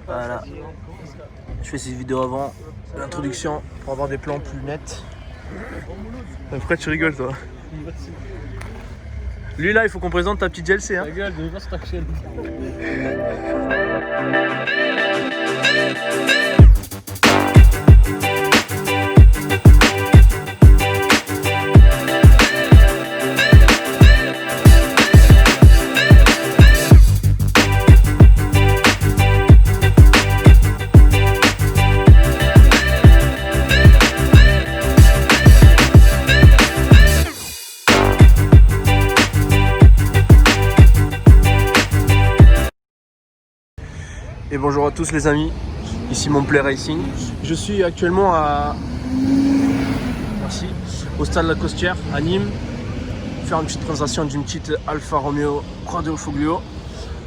Voilà. Je fais ces vidéos avant l'introduction pour avoir des plans plus nets. Pourquoi tu rigoles toi? Lui là, il faut qu'on présente ta petite GLC. Hein. Ta gueule, de voir ta chaîne. Et bonjour à tous les amis, ici Montplay Racing. Je suis actuellement au stade La Costière à Nîmes, faire une petite présentation d'une petite Alfa Romeo Quadro Foglio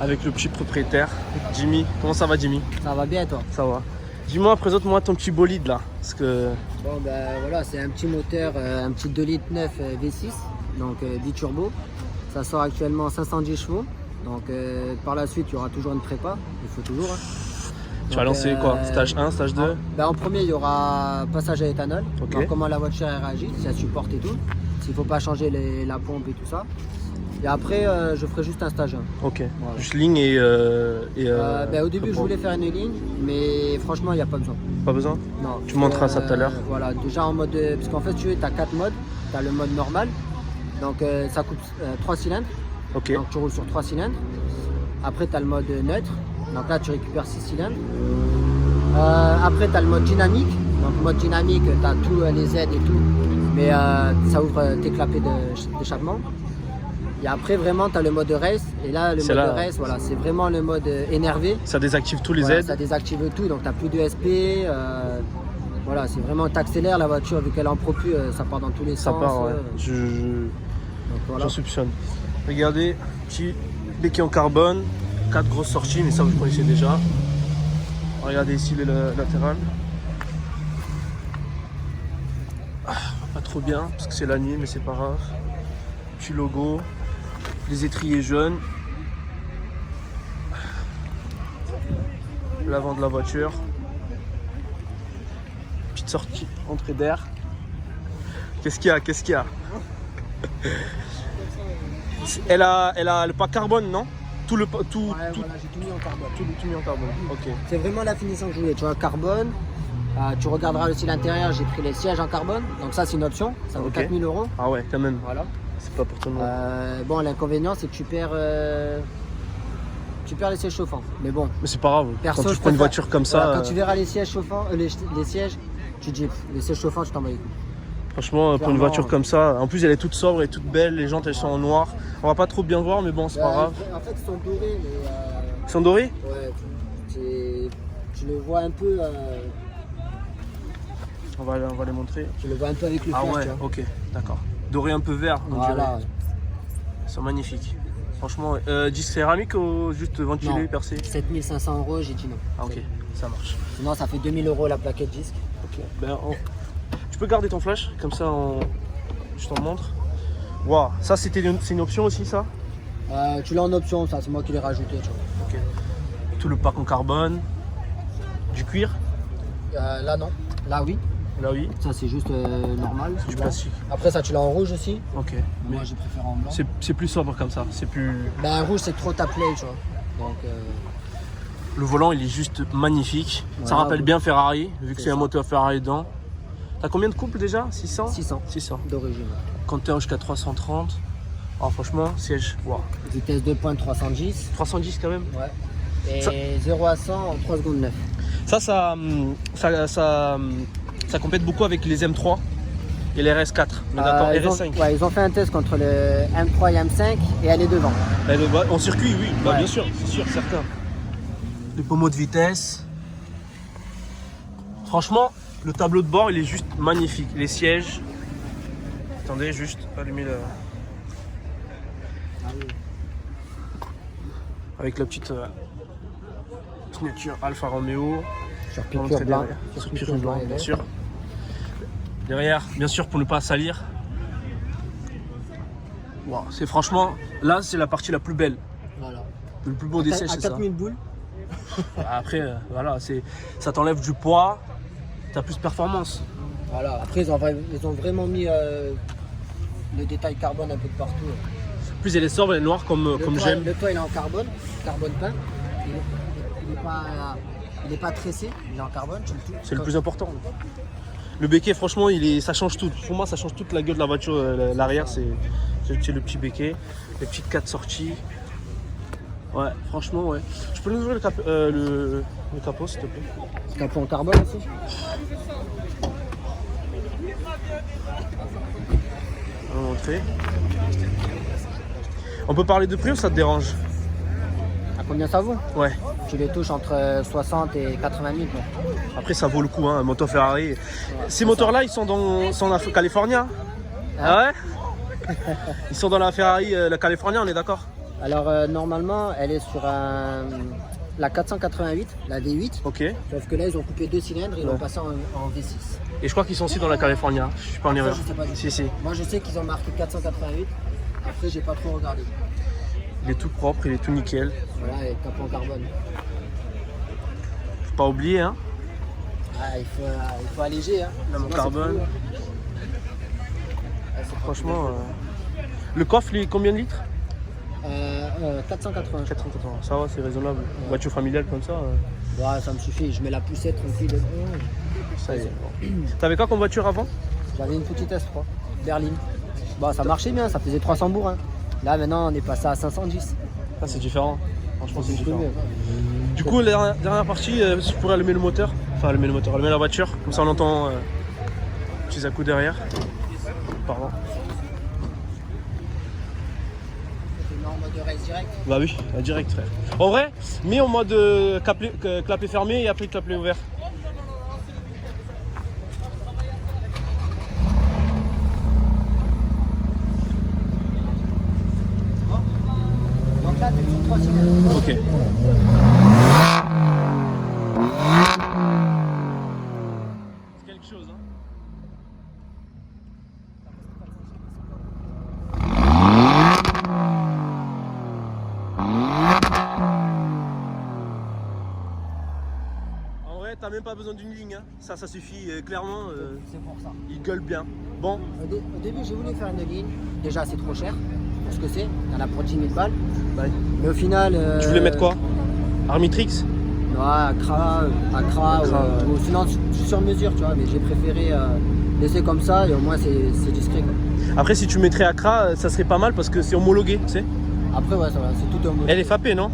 avec le petit propriétaire Jimmy. Comment ça va Jimmy? Ça va bien toi? Ça va. Dis-moi, présente-moi ton petit bolide là. Parce que... Bon ben voilà, c'est un petit moteur, un petit 2 litres 9 V6, donc biturbo. Ça sort actuellement 510 chevaux. Donc par la suite, il y aura toujours une prépa, il faut toujours. Hein. Tu vas lancer quoi? Stage 1, stage 2? En premier, il y aura passage à éthanol. Okay. Donc, comment la voiture elle réagit, si elle supporte et tout. S'il ne faut pas changer la pompe et tout ça. Et après, je ferai juste un stage 1. Ok. Voilà. Juste ligne et au début, je voulais faire une ligne, mais franchement, il n'y a pas besoin. Pas besoin? Non. Tu montreras ça tout à l'heure. Voilà, déjà en mode. Parce qu'en fait, tu as 4 modes. Tu as le mode normal. Donc, ça coupe 3 cylindres. Ok. Donc tu roules sur 3 cylindres. Après tu as le mode neutre. Donc là tu récupères 6 cylindres. Après tu as le mode dynamique. Donc mode dynamique, tu as tous les aides et tout. Mais ça ouvre tes clapets d'échappement. Et après vraiment tu as le mode race. Et là le mode race, voilà, c'est vraiment le mode énervé. Ça désactive tous les voilà, aides. Ça désactive tout. Donc tu n'as plus de SP. Voilà, c'est vraiment t'accélères la voiture vu qu'elle est en propu, ça part dans tous les sens. Ça part, ouais. Voilà. J'en soupçonne. Regardez, petit béquet en carbone, 4 grosses sorties, mais ça vous connaissez déjà. Regardez ici le latéral. Pas trop bien, parce que c'est la nuit, mais c'est pas grave. Petit logo, les étriers jaunes. L'avant de la voiture. Petite sortie, entrée d'air. Qu'est-ce qu'il y a? Elle a le pas carbone, non? Voilà, j'ai tout mis en carbone. Tout mis en carbone, ok. C'est vraiment la finition que je voulais. Tu vois, carbone. Tu regarderas aussi l'intérieur, j'ai pris les sièges en carbone. Donc ça, c'est une option. Ça vaut 4 000 €. Ah ouais, quand même. Voilà. C'est pas pour tout le monde. Bon, l'inconvénient, c'est que tu perds les sièges chauffants. Mais bon. Mais c'est pas grave. Perso, quand tu prends une voiture comme ça... Quand tu verras les sièges chauffants, les sièges, tu te dis, les sièges chauffants, tu t'en vas les couilles. Franchement, pour une voiture comme ça, en plus elle est toute sobre et toute belle, les jantes elles sont en noir. On va pas trop bien voir, mais bon, c'est pas grave. En fait, ils sont dorés, mais. Ils sont dorés? Ouais, tu le vois un peu. On va les montrer. Tu le vois un peu avec le flash, ouais, tu vois. ok, d'accord. Doré un peu vert, on dirait. Voilà. Ils sont magnifiques. Franchement, disque céramique ou juste ventilé, percé? 7500 €, j'ai dit non. Ah ok, ça marche. Sinon, ça fait 2000 € la plaquette disque. Ok, tu peux garder ton flash, comme ça je t'en montre. Waouh, ça c'est une option aussi ça? Tu l'as en option, ça c'est moi qui l'ai rajouté. Tu vois. Ok. Tout le pack en carbone, du cuir? Là non, là oui. Là oui. Ça c'est juste normal. C'est du plastique. Après ça tu l'as en rouge aussi. Ok. Mais moi j'ai préféré en blanc. C'est plus sobre comme ça, c'est plus... Ben rouge c'est trop ta play, tu vois. Donc, le volant il est juste magnifique. Voilà, ça rappelle ouais. bien Ferrari, vu que c'est un ça. moteur Ferrari dedans. T'as combien de couples déjà? 600? 600 d'origine. Compteur jusqu'à 330. Oh franchement, siège, waouh. Vitesse de pointe 310. 310 quand même. Ouais. Et Ça- 0 à 100 en 3 secondes 9. Ça complète beaucoup avec les M3 et les RS4. Mais d'accord, RS5. Ils ont fait un test contre le M3 et M5 et elle est devant. En circuit, oui, bah, Ouais. bien sûr, c'est sûr, certain. Les pommeaux de vitesse. Franchement, le tableau de bord, il est juste magnifique. Les sièges. Attendez, juste allumer le... Avec la petite signature Alfa Romeo. Sur On va piqûre montrer blanc. derrière. Sur piqûre blanc, bien sûr. Derrière, bien sûr, pour ne pas salir. Wow, c'est franchement, là, c'est la partie la plus belle. Voilà. Le plus beau des sièges, À c'est ça. 4000 boules. Après, voilà, ça t'enlève du poids, t'as plus de performance. Voilà, après ils ont vraiment mis le détail carbone un peu de partout. Plus elle est sobre, elle est noire comme j'aime. Le toit il est en carbone peint. Il n'est pas tressé, il est en carbone. C'est le plus important. Le béquet, franchement, ça change tout. Pour moi, ça change toute la gueule de la voiture. L'arrière, c'est le petit béquet, les petites 4 sorties. Ouais, franchement, ouais. Je peux nous ouvrir le capot, s'il te plaît? Capot en carbone aussi. On va montrer. On peut parler de prix ou ça te dérange? À combien ça vaut? Ouais. Tu les touches entre 60 et 80 000. Quoi. Après, ça vaut le coup, hein, un moto Ferrari. Ces moteurs-là, ils sont en California. Hein? Ah ouais? Ils sont dans la Ferrari, la California, on est d'accord? Alors, normalement, elle est sur la 488, la V8. Ok. Sauf que là, ils ont coupé 2 cylindres et ils l'ont passé en V6. Et je crois qu'ils sont aussi dans la California. Je suis pas en erreur. Je sais pas du tout. Si. Moi, je sais qu'ils ont marqué 488. Après, j'ai pas trop regardé. Il est tout propre, il est tout nickel. Voilà, et capot en carbone. Faut pas oublier, hein. Ah, il faut alléger, hein. Là, mon Sinon, carbone. c'est Franchement, le coffre, il est combien de litres? 480. 480. Ça va, c'est raisonnable. Ouais. Voiture familiale comme ça. Ouais, ça me suffit. Je mets la poussette tranquille. Ça y est. Bon. T'avais quoi comme voiture avant? J'avais une petite S3, berline. Bon, ça marchait bien, ça faisait 300 bourrins. Là, maintenant, on est passé à 510. Ah, c'est différent. Franchement, c'est beaucoup différent. mieux. Du coup, la dernière partie, je pourrais allumer le moteur. Enfin, allumer la voiture. Comme ça, on entend petits à-coups derrière. Pardon. C'est en mode race direct. Bah oui, direct, frère. En vrai, mets en mode clapet fermé et après clapet ouvert. Donc là, tu es sur 3 cylindres. Ok. C'est quelque chose, hein. En vrai, t'as même pas besoin d'une ligne, hein. Ça suffit, clairement. C'est pour ça. Il gueule bien. Bon, Au début, j'ai voulu faire une ligne. Déjà, c'est trop cher. Pour ce que c'est. Il y en a pour 10 000 balles. bah, Mais au final. tu voulais mettre quoi? Armitrix? Ouais, Accra ou sinon sur mesure, tu vois. Mais j'ai préféré laisser comme ça et au moins c'est discret. Quoi. Après, si tu mettrais Accra, ça serait pas mal parce que c'est homologué, tu sais. Après, ouais, ça va, c'est tout homologué. Elle est FAP, non?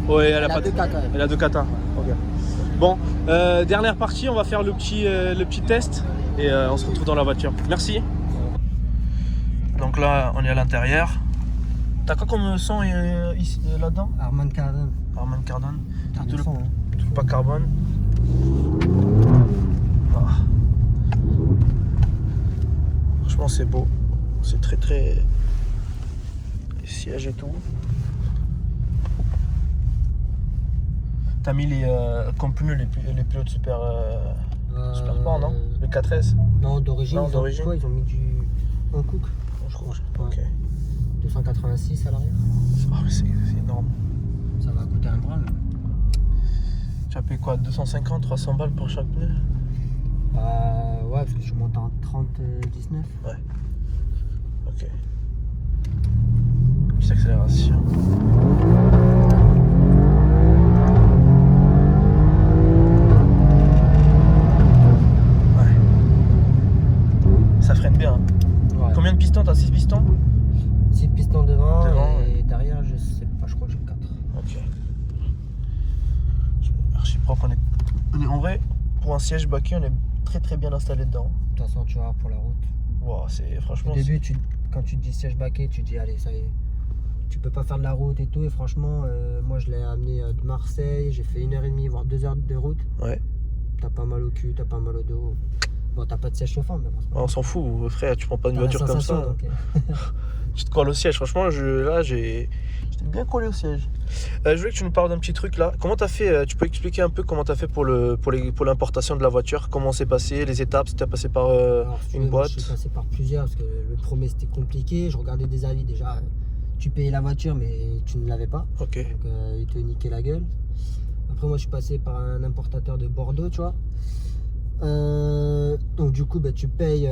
Ouais, elle a pas 2 kata. Elle a 2 kata. Ok. Bon, dernière partie, on va faire le petit test et on se retrouve dans la voiture. Merci. Donc là, on est à l'intérieur. T'as quoi comme son ici, là-dedans? Harman Kardon. Harman Kardon. Tout le Son, hein. pas carbone. Ah. Franchement, c'est beau. C'est très. Les sièges et tout. T'as mis comme pneus les pilotes super sport, non? Le 4S? Non, d'origine. Non, d'origine. Ils ont mis du Hankook, je crois. Ok. 286 à l'arrière. Oh, c'est énorme. Ça va coûter un bras. Tu as payé quoi? 250, 300 balles pour chaque pneu? Ouais, parce que je monte en 30-19. Ouais. Ok. Petite accélération. Ouais. Ça freine bien. Hein. Ouais. Combien de pistons? T'as 6 pistons? 6 pistons devant, et ouais. derrière, je sais pas, je crois que j'ai 4. Ok. Archi propre, en vrai, pour un siège baquet, on est très bien installé dedans. De toute façon, tu vois, pour la route. Wow, c'est franchement. Au début, quand tu te dis siège baquet, tu te dis, allez, ça y est. Tu peux pas faire de la route et tout. Et franchement, moi, je l'ai amené de Marseille. J'ai fait 1h30, voire 2 heures de route. Ouais. T'as pas mal au cul, t'as pas mal au dos. Bon, t'as pas de siège chauffant, mais bon, c'est pas On s'en fout, frère, tu prends pas une T'as la voiture comme ça. sensation, donc, Tu te colles au siège, franchement, j'étais bien collé au siège. Je voulais que tu nous parles d'un petit truc là. Comment t'as fait, tu peux expliquer un peu comment t'as fait pour l'importation de la voiture? Comment c'est passé, les étapes, si t'as passé par Alors, si tu une veux, moi, boîte? je suis passé par plusieurs parce que le premier c'était compliqué. Je regardais des avis déjà. Tu payais la voiture, mais tu ne l'avais pas. Ok. Donc ils te niquaient la gueule. après, moi, je suis passé par un importateur de Bordeaux, tu vois. Donc, du coup, tu payes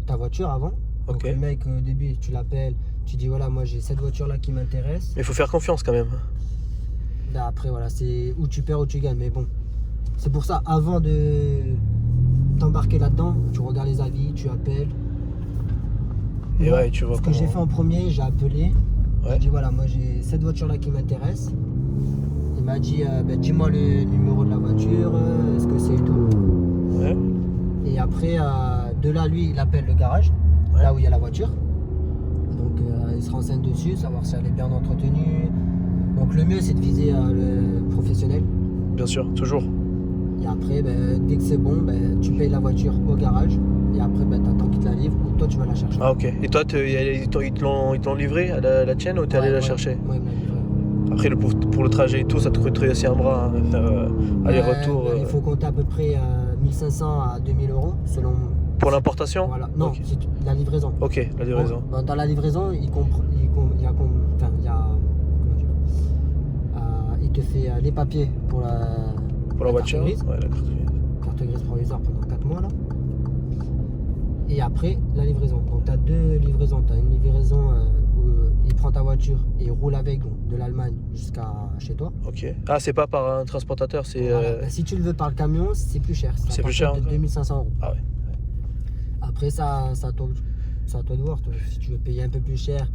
ta voiture avant. Donc, le mec, au début, tu l'appelles, tu dis voilà, moi, j'ai cette voiture-là qui m'intéresse. Mais il faut faire confiance quand même. Là, après, voilà, c'est où tu perds ou tu gagnes. Mais bon, c'est pour ça, avant de t'embarquer là-dedans, tu regardes les avis, tu appelles. Et moi, ouais, tu vois ce que j'ai fait en premier, j'ai appelé. Ouais. J'ai dit voilà, moi j'ai cette voiture-là qui m'intéresse. Il m'a dit dis-moi le numéro de la voiture, ce que c'est et tout. Ouais. Et après, de là, lui, il appelle le garage, là où il y a la voiture. Donc, il se renseigne dessus, savoir si elle est bien entretenue. Donc, le mieux, c'est de viser le professionnel. Bien sûr, toujours. Et après, dès que c'est bon, tu payes la voiture au garage. Et après, tu attends qu'ils te la livrent ou toi, tu vas la chercher. Ah, ok. Et toi, ils te l'ont livré à la tienne ou t'es allé la chercher? Ouais, il me l'a livré. Après, pour le trajet et tout, ça te coûterait aussi un bras, hein, faire aller-retour. Il faut compter à peu près 1500 à 2000 euros selon. Pour l'importation? Voilà. Non, Ok. c'est la livraison. Ok, la livraison. Bon, dans la livraison, il te fait les papiers pour la Voiture? carte grise. Ouais, la carte grise. Carte grise provisoire pendant 4 mois là. Et après, la livraison. Donc tu as deux livraisons. Tu as une livraison où il prend ta voiture et il roule avec donc, de l'Allemagne jusqu'à chez toi. Ok. Ah, c'est pas par un transportateur, c'est. Voilà. Si tu le veux par le camion, c'est plus cher. C'est plus cher. De 2500 euros. Ah ouais. Après, c'est à toi de voir. Toi. Si tu veux payer un peu plus cher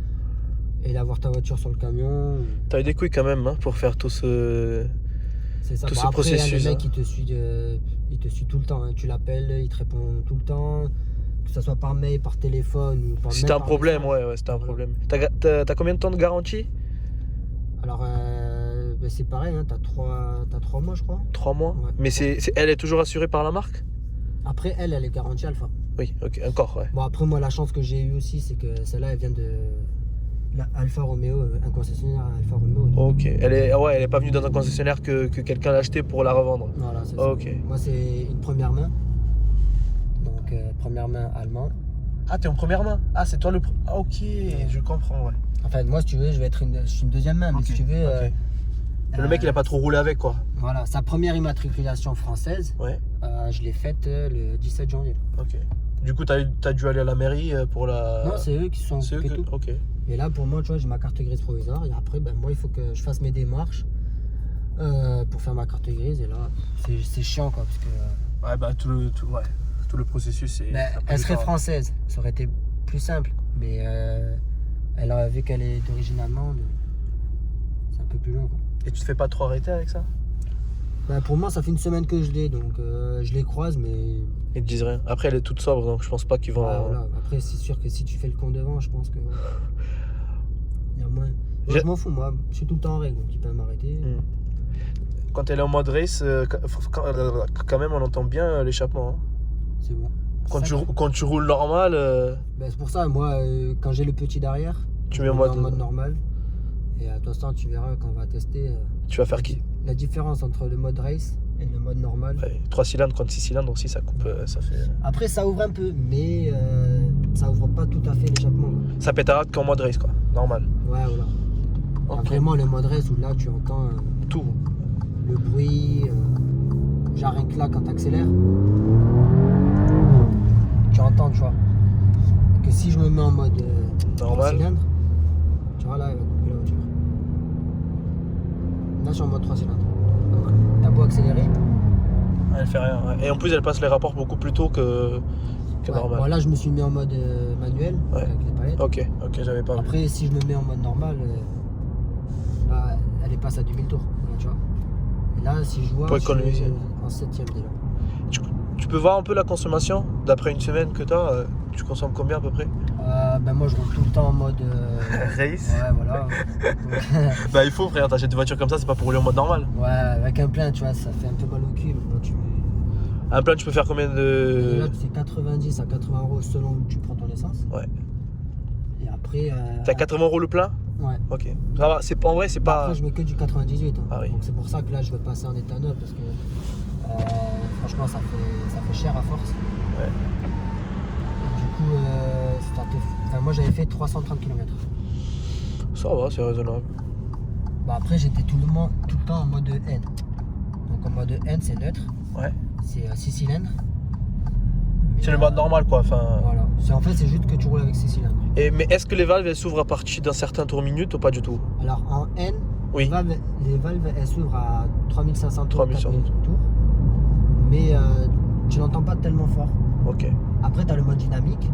et avoir ta voiture sur le camion. T'as eu des couilles quand même hein, pour faire tout ce. C'est ça. Tout ce Après, processus. Le mec, il te suit tout le temps. Hein. Tu l'appelles, il te répond tout le temps. Que ce soit par mail, par téléphone ou par. Si t'as un problème, ouais, c'était un problème. T'as combien de temps de garantie? Alors, c'est pareil, hein, t'as 3 mois, je crois. 3 mois? Ouais. Mais elle est toujours assurée par la marque? Après, elle est garantie Alpha. Oui, ok, encore, ouais. Bon, après, moi, la chance que j'ai eue aussi, c'est que celle-là, elle vient de la Alfa Romeo, un concessionnaire Alfa Romeo. Ok, elle est pas venue dans un concessionnaire que quelqu'un l'a acheté pour la revendre. Voilà, c'est Ok. ça. Moi, c'est une première main. Donc, première main allemand. Ah, t'es en première main? Ah, c'est toi le. Ah, ok, je comprends, ouais. Enfin, moi, si tu veux, je suis une deuxième main, mais si tu veux. Ok. Le mec, il a pas trop roulé avec, quoi. Voilà, sa première immatriculation française, Ouais. je l'ai faite le 17 janvier. Ok. Du coup, t'as dû aller à la mairie pour la. Non, c'est eux qui se sont C'est eux occupés de tout. Ok. Et là, pour moi, tu vois, j'ai ma carte grise provisoire. Et après, moi, il faut que je fasse mes démarches pour faire ma carte grise. Et là, c'est chiant, quoi. Parce que, Ouais, bah, tout le processus, c'est. elle serait française, ça aurait été plus simple. Mais vu qu'elle est d'origine allemande, c'est un peu plus long, quoi. Et tu te fais pas trop arrêter avec ça? Pour moi, ça fait une semaine que je l'ai, donc je les croise, mais. Ils te disent rien. Après, elle est toute sobre, donc je pense pas qu'ils vont. Voilà. Après, c'est sûr que si tu fais le con devant, je pense que. Il y a moins. Moi, je m'en fous, moi. Je suis tout le temps en règle, donc ils peuvent m'arrêter. Quand elle est en mode race, quand même, on entend bien l'échappement. Hein. C'est bon. Quand tu roules normal. C'est pour ça, moi, quand j'ai le petit derrière, Tu je mets en le mode normal. Et à toi, tu verras quand on va tester. Tu vas faire qui? La différence entre le mode race et le mode normal. Ouais, 3 cylindres contre 6 cylindres aussi, ça coupe, ça fait. Après, ça ouvre un peu, mais ça ouvre pas tout à fait l'échappement. Ça pétarade qu'en mode race, quoi. Normal. Ouais, voilà. Ok. Vraiment, le mode race où là, tu entends Tout. le bruit, genre rien que là, quand tu accélères, tu entends, tu vois. Et que si je me mets en mode 3 cylindres, tu vois, là, elle va couper la voiture. Là, je suis en mode 3 cylindres. Donc, t'as beau accélérer. Elle fait rien. Ouais. Et en plus, elle passe les rapports beaucoup plus tôt que normal. Bon, là, je me suis mis en mode manuel, avec les palettes. Ok, j'avais pas vu. Après, si je me mets en mode normal, là, elle passe à 2000 tours. Là, tu vois. Et là, si je vois, Pour je suis économiser. en 7ème déjà. Tu peux voir un peu la consommation d'après une semaine que t'as tu consommes combien à peu près? Moi, je roule tout le temps en mode race. Ouais, voilà. Donc, Bah, il faut, frère, t'achètes une voiture comme ça, c'est pas pour rouler en mode normal. ouais, avec un plein, tu vois, ça fait un peu mal au cul. Mais bon, Un plein, tu peux faire combien de. Là, c'est 90 à 80 euros selon où tu prends ton essence. Ouais. Et après. T'as 80 euros le plein? Ouais. Ok. Ça va, en vrai, c'est pas. Après, je mets que du 98. Hein. Ah oui. Donc, c'est pour ça que là, je vais passer en éthanol parce que franchement, ça fait cher à force. Ouais. Et du coup, moi, j'avais fait 330 km. Ça va, c'est raisonnable. Bah après j'étais tout le temps en mode N. Donc en mode N c'est neutre, Ouais. c'est 6 cylindres. C'est le mode normal quoi. Enfin... Voilà. En fait c'est juste que tu roules avec 6 cylindres. Mais est-ce que les valves elles s'ouvrent à partir d'un certain tour minute ou pas du tout? Alors en N, Oui. les valves elles s'ouvrent à 3500 tours, 3500 4000 tours. Mais tu l'entends pas tellement fort. Ok. Après tu as le mode dynamique,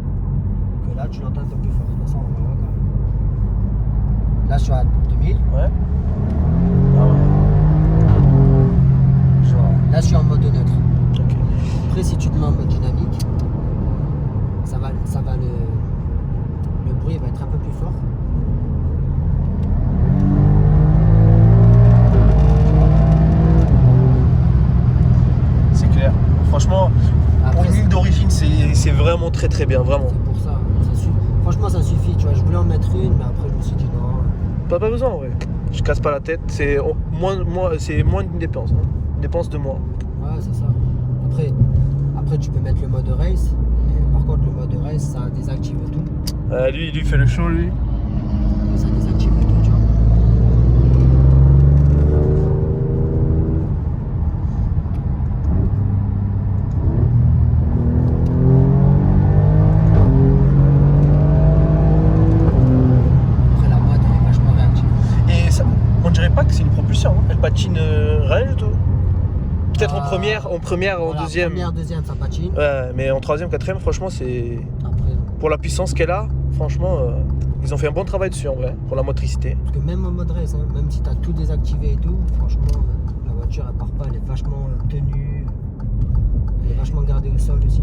que là tu l'entends un peu plus fort. De toute façon on va voir quand même. Là je suis à 2000. Ouais. Ah ouais. Là je suis en mode neutre. Ok. Après si tu te mets en mode dynamique, le bruit va être un peu plus fort. C'est clair. Franchement, pour Après, une ligne d'origine, c'est vraiment très très bien, vraiment. c'est pour ça, franchement ça suffit, tu vois, je voulais en mettre une, mais après je me suis dit non. Pas besoin, ouais. Je casse pas la tête. C'est moins d'une dépense. Hein. Une dépense de moins. Ouais, c'est ça. Après tu peux mettre le mode race, et par contre le mode race ça désactive tout. Lui fait le show, lui. Ça désactive tout, tu vois. Après la boîte elle est vachement réactive. Et ça, on dirait pas que c'est une propulsion. Hein. Elle patine rien du tout. Peut-être en première, en Voilà, deuxième. Première, deuxième ça patine. Ouais, mais en troisième, quatrième, franchement, c'est Après, pour la puissance qu'elle a. Franchement, ils ont fait un bon travail dessus en vrai, pour la motricité. parce que même en mode race, hein, même si tu as tout désactivé et tout, franchement, la voiture elle part pas, elle est vachement tenue, elle est vachement gardée au sol aussi.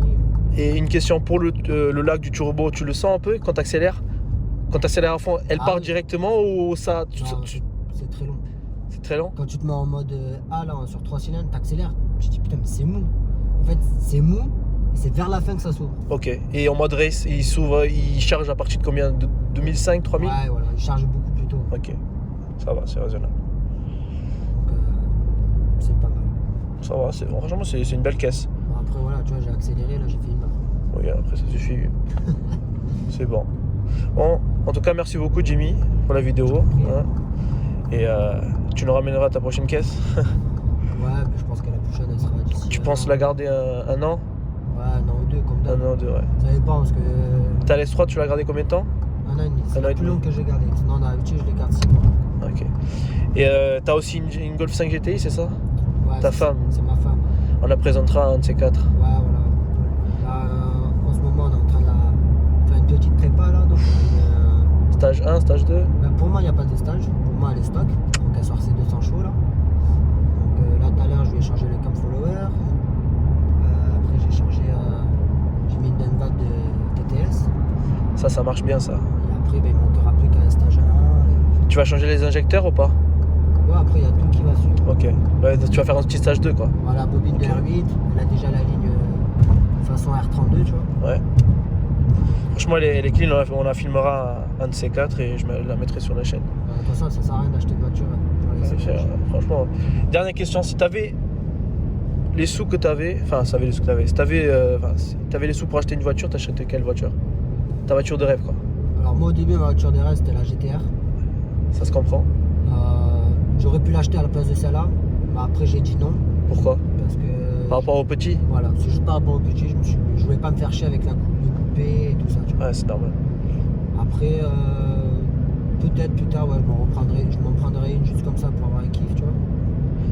Et une question pour le lac du turbo, tu le sens un peu quand tu accélères? Quand tu accélères à fond, elle Ah part oui. directement ou ça Non, c'est très long. c'est très long? Quand tu te mets en mode A là, sur 3 cylindres, tu accélères, tu te dis putain, mais c'est mou. En fait, c'est mou, et c'est vers la fin que ça s'ouvre. Ok. Et en mode race, il s'ouvre, il charge à partir de combien? De 2005, 3000? Ouais, voilà, il charge beaucoup plus tôt. Ok. Ça va, c'est raisonnable. Donc, c'est pas mal. Ça va, franchement, c'est une belle caisse. Bon, après, voilà, tu vois, j'ai accéléré, là, j'ai fait une barre. Oui, après, ça suffit. C'est bon. Bon, en tout cas, merci beaucoup, Jimmy, pour la vidéo. Hein. Et tu nous ramèneras à ta prochaine caisse. Ouais, mais je pense que la prochaine, elle sera d'ici. Tu penses la garder un an? Ouais, un an ou deux, comme d'hab. Un an, deux, ouais. Ça dépend, parce que. Ta LS3, tu l'as gardée combien de temps? Un an et demi. C'est Un an et le plus demi. long que j'ai gardé. Sinon, d'habitude, je les garde 6 mois. Ok. Et t'as aussi une Golf 5 GTI, c'est ça? Ouais, Ta c'est- femme? C'est ma femme. On la présentera un de ces quatre. Ouais, voilà. Là, en ce moment, on est en train de faire une petite prépa, là. Donc, Stage 1, stage 2? ben, pour moi, il n'y a pas de stage. Pour moi, elle est stock. Donc, elle sort ses 200 chevaux, là. Donc, là, tout à l'heure, je lui ai changé le cam follower. Après, j'ai mis une Denvat de TTS. Ça marche bien, ça. Et après, ben, il manquera plus qu'un stage 1. Et... Tu vas changer les injecteurs ou pas? Ouais, après, il y a tout qui va suivre. Ok. Ouais, tu vas faire un petit stage 2, quoi. Voilà, bobine Ok. de R8. Elle a déjà la ligne façon R32, tu vois. Ouais. Franchement, elle est clean. On la filmera un de ces quatre et je la mettrai sur la chaîne. De toute façon, ça sert à rien d'acheter une voiture pour les Ouais, échanges. franchement. Dernière question, si tu avais les sous que tu avais, enfin, si tu avais les sous pour acheter une voiture, t'achètes quelle voiture? Ta voiture de rêve, quoi. Alors moi au début ma voiture de rêve c'était la GTR. Ça se comprend. J'aurais pu l'acheter à la place de celle-là, mais après j'ai dit non Pourquoi? parce que Par rapport au petit? voilà, c'est juste par rapport au budget, je voulais pas me faire chier avec le coupé et tout ça. Tu vois. Ouais, c'est normal. Après peut-être plus tard ouais, je m'en prendrai une juste comme ça pour avoir un kiff, tu vois.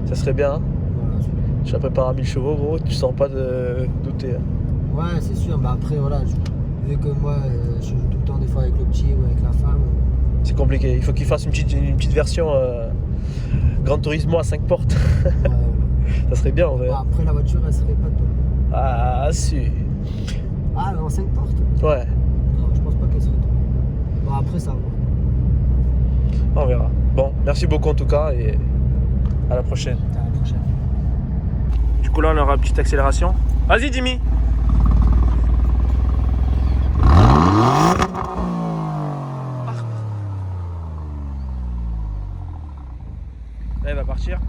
Ça serait bien. Hein. Voilà, Je la prépare à 1000 chevaux, gros. Tu sens pas de douter. Hein. ouais c'est sûr, mais après voilà, vu que moi je joue tout le temps des fois avec le petit ou avec la femme. C'est compliqué. Il faut qu'il fasse une petite version Gran Turismo à 5 portes. Ouais, voilà. Ça serait bien, en vrai. Bah, après la voiture elle serait pas top. Ah, si. Ah mais en 5 portes? Ouais, Non, je pense pas qu'elle serait top. Bon après ça va. on verra. Bon, merci beaucoup en tout cas et à la prochaine. À la prochaine. Du coup là on aura une petite accélération. Vas-y Jimmy. Là il va partir.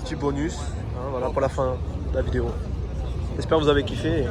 petit bonus, hein, voilà, pour la fin de la vidéo. J'espère que vous avez kiffé.